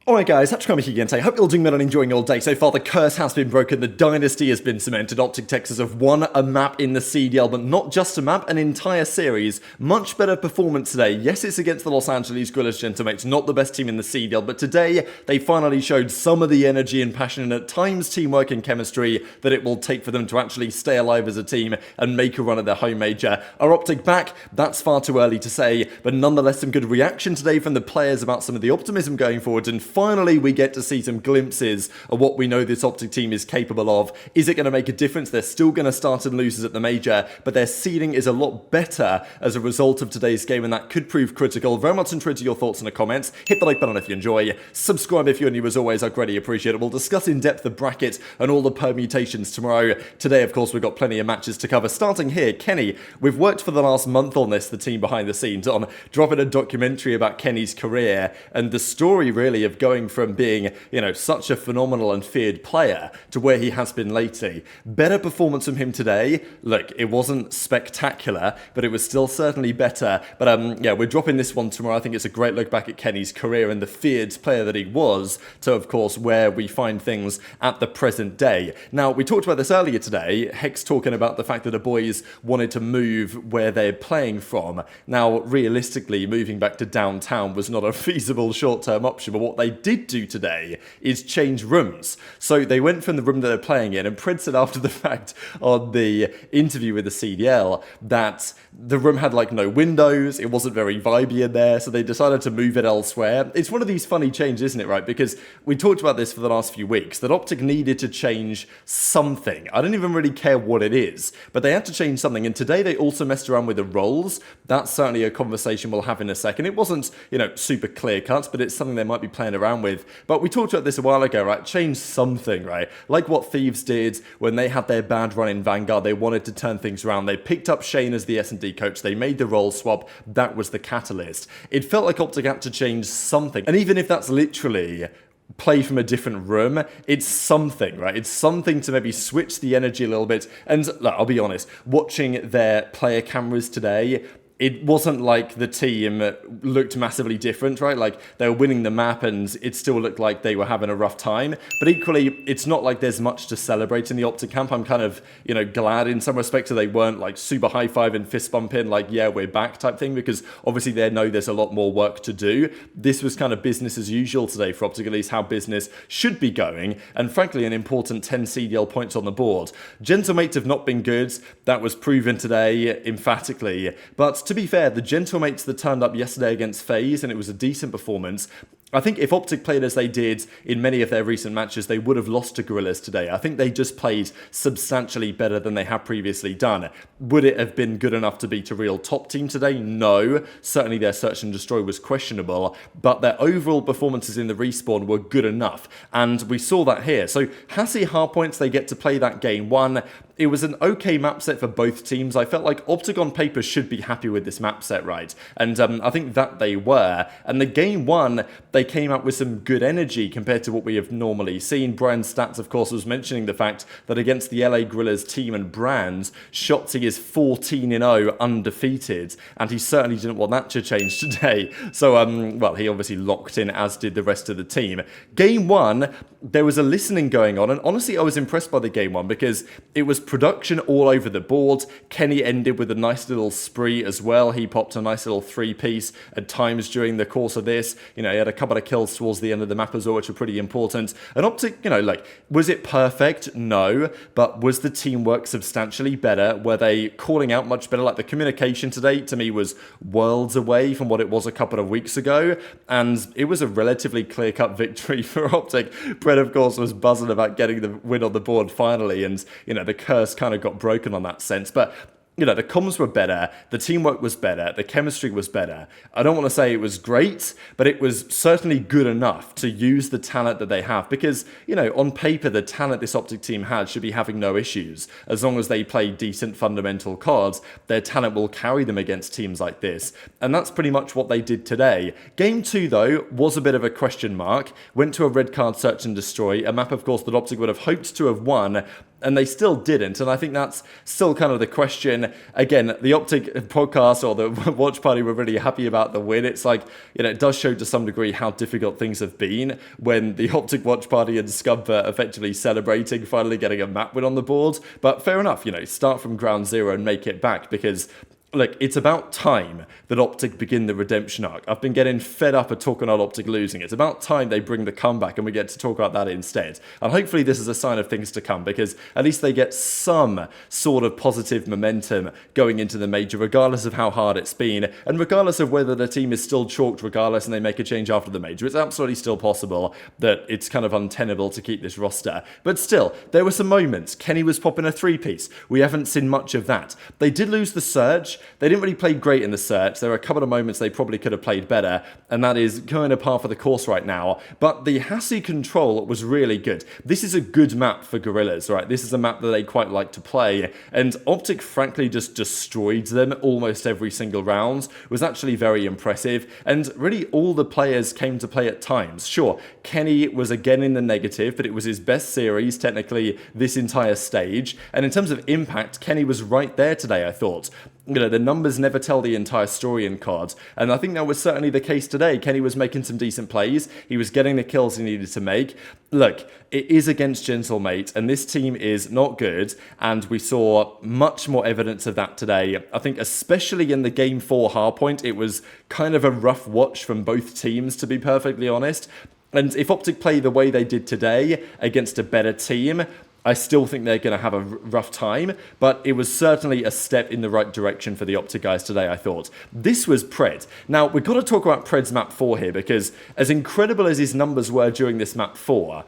Alright guys, HyDra again today. Hope you're all doing well and enjoying your day. So far the curse has been broken, the dynasty has been cemented. OpTic Texas have won a map in the CDL, but not just a map, an entire series. Much better performance today. Yes, it's against the Los Angeles Guerrillas Gentlemates, not the best team in the CDL, but today they finally showed some of the energy and passion and at times teamwork and chemistry that it will take for them to actually stay alive as a team and make a run at their home major. Are OpTic back? That's far too early to say, but nonetheless some good reaction today from the players about some of the optimism going forward, and finally we get to see some glimpses of what we know this OpTic team is capable of. Is it going to make a difference? They're still going to start and losers at the major, but their seeding is a lot better as a result of today's game, and that could prove critical. Very much intrigued to your thoughts in the comments. Hit the like button if you enjoy. Subscribe if you're new, as always, I greatly appreciate it. We'll discuss in depth the bracket and all the permutations tomorrow. Today, of course, we've got plenty of matches to cover. Starting here, Kenny. We've worked for the last month on this, the team behind the scenes, on dropping a documentary about Kenny's career and the story really of going from being, you know, such a phenomenal and feared player to where he has been lately. Better performance from him today. Look, it wasn't spectacular, but it was still certainly better. But yeah, we're dropping this one tomorrow. I think it's a great look back at Kenny's career and the feared player that he was to, of course, where we find things at the present day. Now, we talked about this earlier today, Hex talking about the fact that the boys wanted to move where they're playing from. Now, realistically, moving back to downtown was not a feasible short-term option, but what they did do today is change rooms. So they went from the room that they're playing in, and Prince said after the fact on the interview with the CDL that the room had like no windows, it wasn't very vibey in there, so they decided to move it elsewhere. It's one of these funny changes, isn't it, right? Because we talked about this for the last few weeks, that OpTic needed to change something. I don't even really care what it is, but they had to change something, and today they also messed around with the roles. That's certainly a conversation we'll have in a second. It wasn't, you know, super clear cut, but it's something they might be playing around with. But we talked about this a while ago, right? Change something, right? Like what Thieves did when they had their bad run in Vanguard. They wanted to turn things around. They picked up Shane as the S&D coach. They made the role swap. That was the catalyst. It felt like OpTic had to change something. And even if that's literally play from a different room, it's something, right? It's something to maybe switch the energy a little bit. And look, I'll be honest, watching their player cameras today, it wasn't like the team looked massively different, right? Like, they were winning the map and it still looked like they were having a rough time. But equally, it's not like there's much to celebrate in the OpTic camp. I'm kind of, you know, glad in some respects that they weren't like super high-five and fist bumping, like, yeah, we're back type thing, because obviously they know there's a lot more work to do. This was kind of business as usual today for OpTic, at least how business should be going. And frankly, an important 10 CDL points on the board. Gentlemates have not been good. That was proven today emphatically. But to be fair, the Gentlemates that turned up yesterday against FaZe, and it was a decent performance, I think if OpTic played as they did in many of their recent matches, they would have lost to Guerrillas today. I think they just played substantially better than they have previously done. Would it have been good enough to beat a real top team today? No. Certainly their search and destroy was questionable, but their overall performances in the respawn were good enough, and we saw that here. So HyDra hardpoints, they get to play that game one. It was an okay map set for both teams. I felt like OpTic on paper should be happy with this map set, right? And I think that they were. And the game one, they came out with some good energy compared to what we have normally seen. Brian Stats, of course, was mentioning the fact that against the LA Guerrillas team and brands, Shotzzy is 14-0 undefeated, and he certainly didn't want that to change today. So, well, he obviously locked in, as did the rest of the team. Game one, there was a listening going on, and honestly, I was impressed by the game one because it was production all over the board. Kenny ended with a nice little spree as well. He popped a nice little three-piece at times during the course of this. You know, he had a couple of kills towards the end of the map as well, which were pretty important. And OpTic, you know, like, was it perfect? No. But was the teamwork substantially better? Were they calling out much better? Like, the communication today, to me, was worlds away from what it was a couple of weeks ago. And it was a relatively clear-cut victory for OpTic. Brett, of course, was buzzing about getting the win on the board finally. And, you know, the curse kind of got broken on that sense, but you know, the comms were better, the teamwork was better, the chemistry was better. I don't want to say it was great, but it was certainly good enough to use the talent that they have, because, you know, on paper, the talent this OpTic team had should be having no issues. As long as they play decent fundamental cards, their talent will carry them against teams like this. And that's pretty much what they did today. Game 2, though, was a bit of a question mark. Went to a red card search and destroy, a map, of course, that OpTic would have hoped to have won, And they still didn't, and I think that's still kind of the question. Again, the OpTic podcast or the watch party were really happy about the win. It's like, it does show to some degree how difficult things have been when the OpTic watch party and Scub are effectively celebrating finally getting a map win on the board. But fair enough, start from ground zero and make it back, because look, it's about time that OpTic begin the redemption arc. I've been getting fed up of talking about OpTic losing. It's about time they bring the comeback and we get to talk about that instead. And hopefully this is a sign of things to come, because at least they get some sort of positive momentum going into the major, regardless of how hard it's been, and regardless of whether the team is still chalked regardless and they make a change after the major. It's absolutely still possible that it's kind of untenable to keep this roster. But still, there were some moments. Kenny was popping a three-piece. We haven't seen much of that. They did lose the Surge. They didn't really play great in the Search. There were a couple of moments they probably could have played better, and that is kind of par for the course right now. But the HyDra control was really good. This is a good map for Gorillas, right? This is a map that they quite like to play, and OpTic frankly just destroyed them almost every single round. It was actually very impressive, and really all the players came to play at times. Sure, Kenny was again in the negative, but it was his best series, technically, this entire stage. And in terms of impact, Kenny was right there today, I thought. The numbers never tell the entire story in cards, and I think that was certainly the case today. Kenny was making some decent plays. He was getting the kills he needed to make. Look, it is against Gentlemate, and this team is not good, and we saw much more evidence of that today. I think especially in the Game 4 hardpoint, it was kind of a rough watch from both teams, to be perfectly honest. And if OpTic play the way they did today against a better team, I still think they're going to have a rough time, but it was certainly a step in the right direction for the OpTic guys today, I thought. This was Pred. Now, we've got to talk about Pred's map 4 here, because as incredible as his numbers were during this map 4,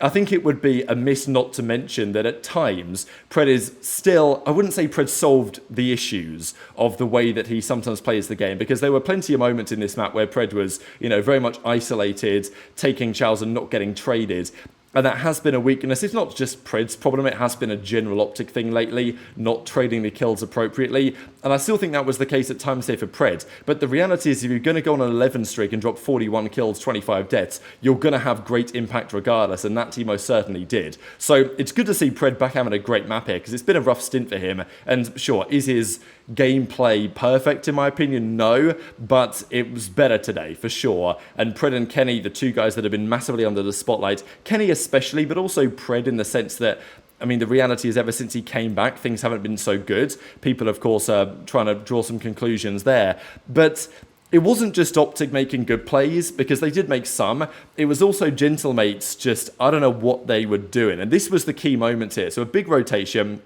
I think it would be amiss not to mention that at times, Pred is still, I wouldn't say Pred solved the issues of the way that he sometimes plays the game, because there were plenty of moments in this map where Pred was, very much isolated, taking chows and not getting traded. And that has been a weakness. It's not just Pred's problem, it has been a general OpTic thing lately, not trading the kills appropriately. And I still think that was the case at times here for Pred. But the reality is, if you're going to go on an 11 streak and drop 41 kills, 25 deaths, you're going to have great impact regardless, and that team most certainly did. So it's good to see Pred back having a great map here, because it's been a rough stint for him. And sure, is his gameplay perfect in my opinion? No, but it was better today for sure. And Pred and Kenny, the two guys that have been massively under the spotlight, Kenny especially, but also Pred in the sense that, I mean, the reality is ever since he came back, things haven't been so good. People, of course, are trying to draw some conclusions there. But it wasn't just OpTic making good plays, because they did make some. It was also Gentlemates just, I don't know what they were doing. And this was the key moment here. So a big rotation.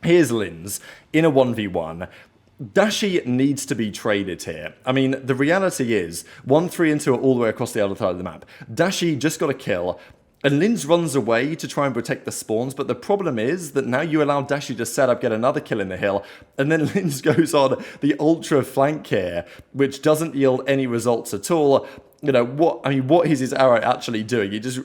Here's Lynz in a 1v1. Dashy needs to be traded here. I mean, the reality is, 1, 3, and 2 are all the way across the other side of the map. Dashy just got a kill, and Lynz runs away to try and protect the spawns, but the problem is that now you allow Dashy to set up, get another kill in the hill, and then Lynz goes on the ultra flank here, which doesn't yield any results at all. What is his arrow actually doing? He just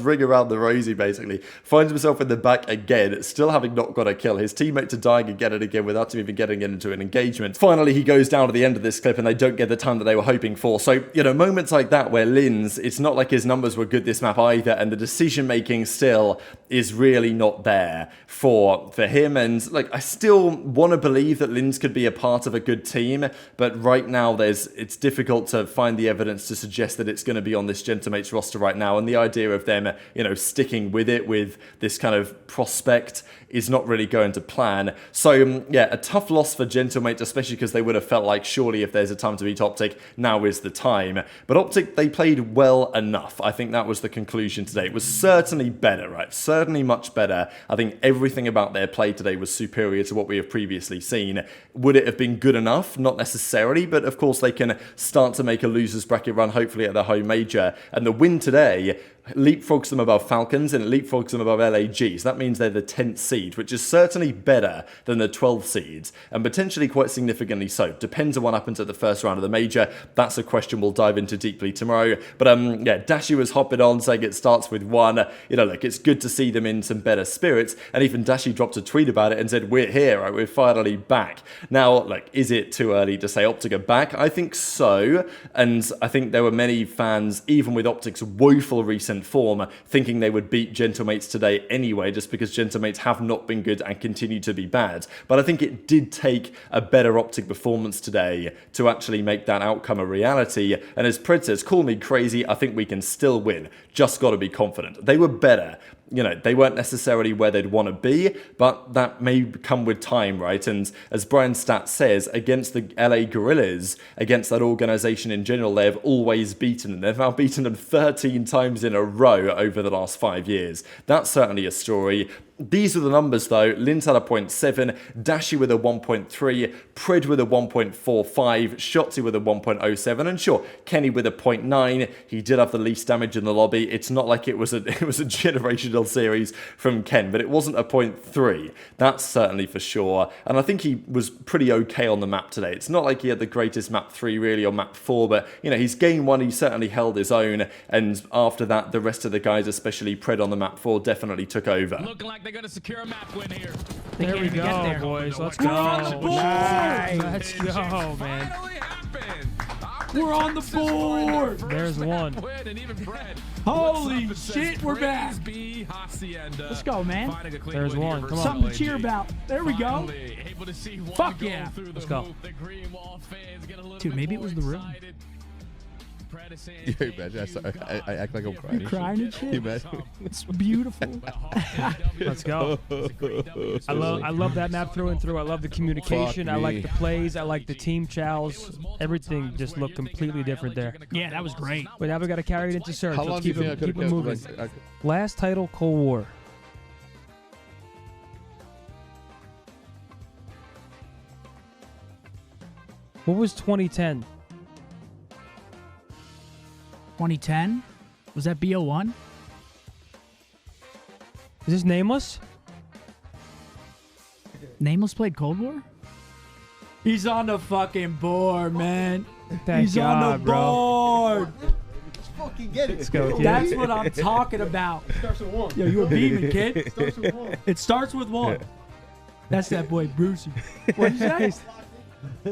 ring around the rosy, basically. Finds himself in the back again, still having not got a kill. His teammates are dying again and again without him even getting into an engagement. Finally, he goes down to the end of this clip and they don't get the time that they were hoping for. So, moments like that where Lynz, it's not like his numbers were good this map either, and the decision-making still is really not there for him. And, I still want to believe that Lynz could be a part of a good team, but right now it's difficult to find the evidence to suggest that it's going to be on this Gentlemates roster right now, and the idea of them, sticking with it with this kind of prospect is not really going to plan. So, a tough loss for Gentlemates, especially because they would have felt like surely if there's a time to beat OpTic, now is the time. But OpTic, they played well enough. I think that was the conclusion today. It was certainly better, right? Certainly much better. I think everything about their play today was superior to what we have previously seen. Would it have been good enough? Not necessarily, but of course they can start to make a loser's bracket run, hopefully at the home major. And the win today leapfrogs them above Falcons and leapfrogs them above LAG. So that means they're the 10th seed, which is certainly better than the 12th seeds, and potentially quite significantly so. Depends on what happens at the first round of the major. That's a question we'll dive into deeply tomorrow. But Dashy was hopping on, saying it starts with 1. It's good to see them in some better spirits. And even Dashy dropped a tweet about it and said, "We're here, right? We're finally back." Now, is it too early to say OpTic are back? I think so, and I think there were many fans, even with OpTic's woeful recent form, thinking they would beat Gentlemates today anyway, just because Gentlemates have not been good and continue to be bad. But I think it did take a better OpTic performance today to actually make that outcome a reality. And as Pred says, call me crazy, I think we can still win. Just got to be confident. They were better. You know, they weren't necessarily where they'd want to be, but that may come with time, right? And as Brian Stat says, against the LA Gorillas, against that organization in general, they've always beaten them. They've now beaten them 13 times in a row over the last 5 years. That's certainly a story. These are the numbers though. Lynz had a 0.7, Dashy with a 1.3, Pred with a 1.45, Shotzzy with a 1.07, and sure, Kenny with a 0.9. He did have the least damage in the lobby. It's not like it was a generational series from Ken, but it wasn't a 0.3. That's certainly for sure. And I think he was pretty okay on the map today. It's not like he had the greatest map 3 really or map 4, but you know, he's game 1, he certainly held his own, and after that, the rest of the guys, especially Pred on the map 4, definitely took over. Looking like they're gonna secure a map win here. There we go, boys. Let's go. Nice. Let's go, man. We're on the board. There's one. Holy shit, we're back. Let's go, man. There's one. Come on. Something to cheer about. There we go. Fuck yeah. Let's go. Dude, maybe it was the room. You imagine I act like I'm crying. You're crying and shit. You imagine? It's beautiful. Let's go. I love that map through and through. I love the communication. I like the plays. I like the team chows. Everything just looked completely different there. Yeah, that was great. But now we got to carry it into Surge. How long Let's do you keep think I it could have moving. kept? Last title, Cold War. What was 2010? 2010? Was that BO1? Is this Nameless? Nameless played Cold War? He's on the fucking board, man. Thank He's God, on the board. Let's fucking get it. Let's go, kid. That's what I'm talking about. It starts with 1. Yo, you a beaming, kid. It starts with 1. It starts with 1. That's that boy, Brucey. What'd you say?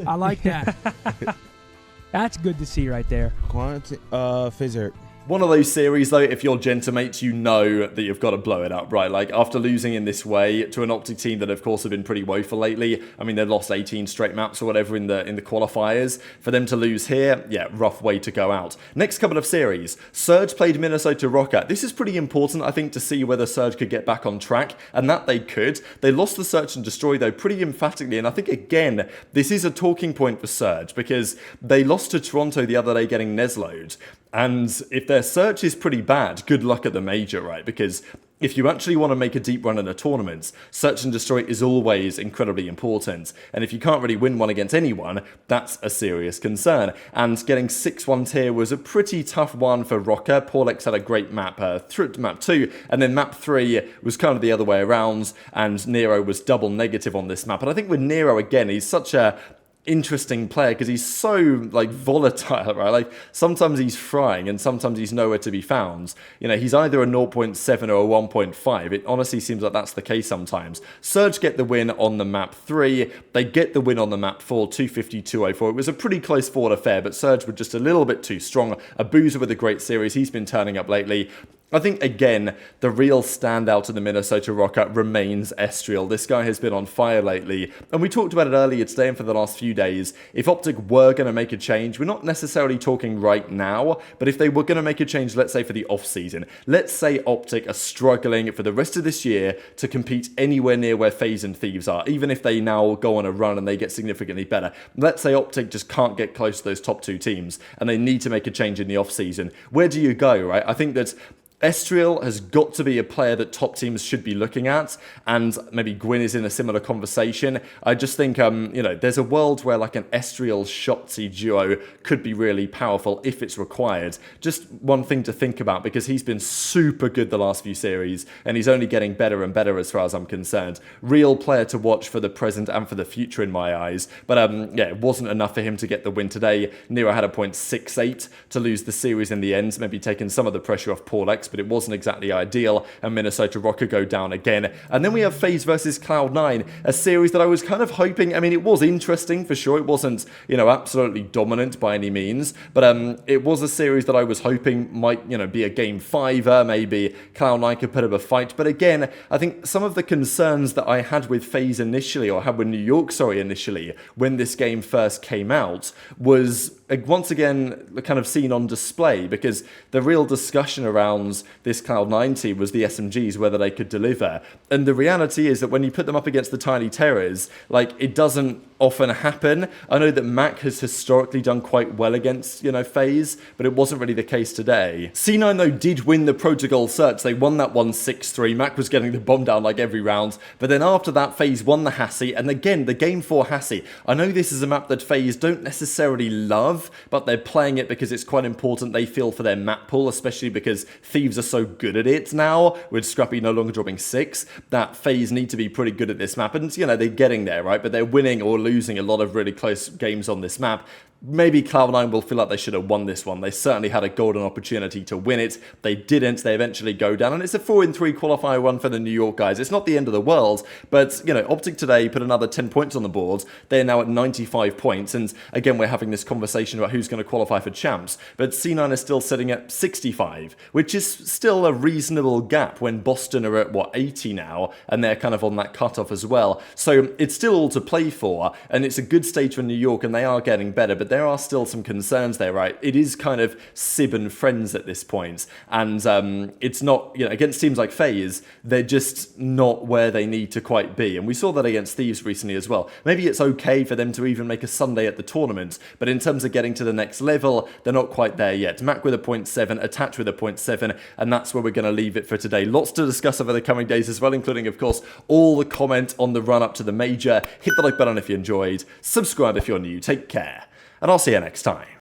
I like that. That's good to see right there. FaZe. One of those series, though, if you're Gentlemates, you know that you've got to blow it up, right? Like, after losing in this way to an OpTic team that, of course, have been pretty woeful lately. I mean, they've lost 18 straight maps or whatever in the qualifiers. For them to lose here, yeah, rough way to go out. Next couple of series. Surge played Minnesota Rokkr. This is pretty important, I think, to see whether Surge could get back on track, and that they could. They lost the Search and Destroy, though, pretty emphatically, and I think, again, this is a talking point for Surge, because they lost to Toronto the other day getting Neslo'd. And if their search is pretty bad, good luck at the major, right? Because if you actually want to make a deep run in a tournament, search and destroy is always incredibly important. And if you can't really win one against anyone, that's a serious concern. And getting 6-1 tier was a pretty tough one for Rokkr. PaulX had a great map, map 2, and then map 3 was kind of the other way around, and Nero was double negative on this map. And I think with Nero, again, he's such a interesting player because he's so like volatile, right? Like sometimes he's frying and sometimes he's nowhere to be found. You know, he's either a 0.7 or a 1.5. It honestly seems like that's the case sometimes. Surge get the win on the map 3. They get the win on the map 4, 250-204. It was a pretty close fought affair, but Surge were just a little bit too strong. Abuzah with a great series. He's been turning up lately. I think, again, the real standout in the Minnesota Rokkr remains Estriel. This guy has been on fire lately, and we talked about it earlier today and for the last few days. If OpTic were going to make a change, we're not necessarily talking right now, but if they were going to make a change, let's say for the off-season, let's say OpTic are struggling for the rest of this year to compete anywhere near where FaZe and Thieves are, even if they now go on a run and they get significantly better. Let's say OpTic just can't get close to those top 2 teams, and they need to make a change in the off-season. Where do you go, right? I think that Estriel has got to be a player that top teams should be looking at, and maybe Gwinn is in a similar conversation. I just think, you know, there's a world where like an Estriel Shotzzy duo could be really powerful if it's required. Just one thing to think about, because he's been super good the last few series, and he's only getting better and better as far as I'm concerned. Real player to watch for the present and for the future in my eyes. But yeah, it wasn't enough for him to get the win today. Nero had a 0.68 to lose the series in the end, maybe taking some of the pressure off PaulX. but it wasn't exactly ideal, and Minnesota Rokkr go down again. And then we have FaZe versus Cloud9, a series that I was kind of hoping, I mean, it was interesting for sure, it wasn't, you know, absolutely dominant by any means, but it was a series that I was hoping might, you know, be a game 5er, maybe Cloud9 could put up a fight, but again, I think some of the concerns that I had with FaZe initially, or had with New York, sorry, initially, when this game first came out, was once again kind of seen on display, because the real discussion around this Cloud9 team was the SMGs, whether they could deliver. And the reality is that when you put them up against the Tiny Terrors, like, it doesn't often happen. I know that Mack has historically done quite well against, you know, FaZe, but it wasn't really the case today. C9, though, did win the Protocol search. They won that one 6-3. Mack was getting the bomb down like every round, but then after that, FaZe won the HyDra, and again, the game 4 HyDra. I know this is a map that FaZe don't necessarily love, but they're playing it because it's quite important, they feel, for their map pool, especially because Thieves are so good at it now, with Scrappy no longer dropping 6, that FaZe need to be pretty good at this map, and, you know, they're getting there, right? But they're winning or losing a lot of really close games on this map. Maybe Cloud9 will feel like they should have won this one. They certainly had a golden opportunity to win it. They didn't. They eventually go down, and it's a 4-3 qualifier run for the New York guys. It's not the end of the world, but, you know, OpTic today put another 10 points on the board. They're now at 95 points, and again, we're having this conversation about who's going to qualify for champs, but C9 is still sitting at 65, which is still a reasonable gap when Boston are at, what, 80 now, and they're kind of on that cutoff as well. So it's still all to play for, and it's a good stage for New York, and they are getting better, but there are still some concerns there, right? It is kind of Sib and friends at this point, and it's not, you know, against teams like FaZe, they're just not where they need to quite be, and we saw that against Thieves recently as well. Maybe it's okay for them to even make a Sunday at the tournament, but in terms of getting to the next level, they're not quite there yet. Mack with a 0.7, Attach with a 0.7, and that's where we're going to leave it for today. Lots to discuss over the coming days as well, including, of course, all the comment on the run-up to the major. Hit the like button if you enjoyed, subscribe if you're new, take care, and I'll see you next time.